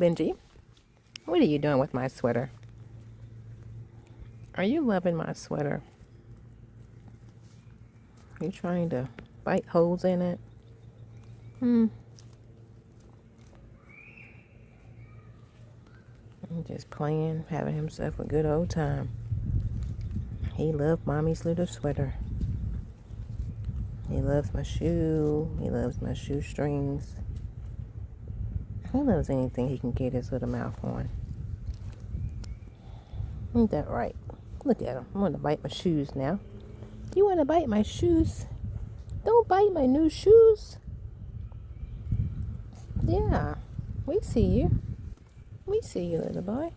Benji, what are you doing with my sweater? Are you loving my sweater? Are you trying to bite holes in it? He's just playing, having himself a good old time. He loved mommy's little sweater. He loves my shoe. He loves my shoestrings. He loves anything he can get his little mouth on. Ain't that right? Look at him. I want to bite my shoes now. You want to bite my shoes? Don't bite my new shoes. Yeah, we see you. We see you, little boy.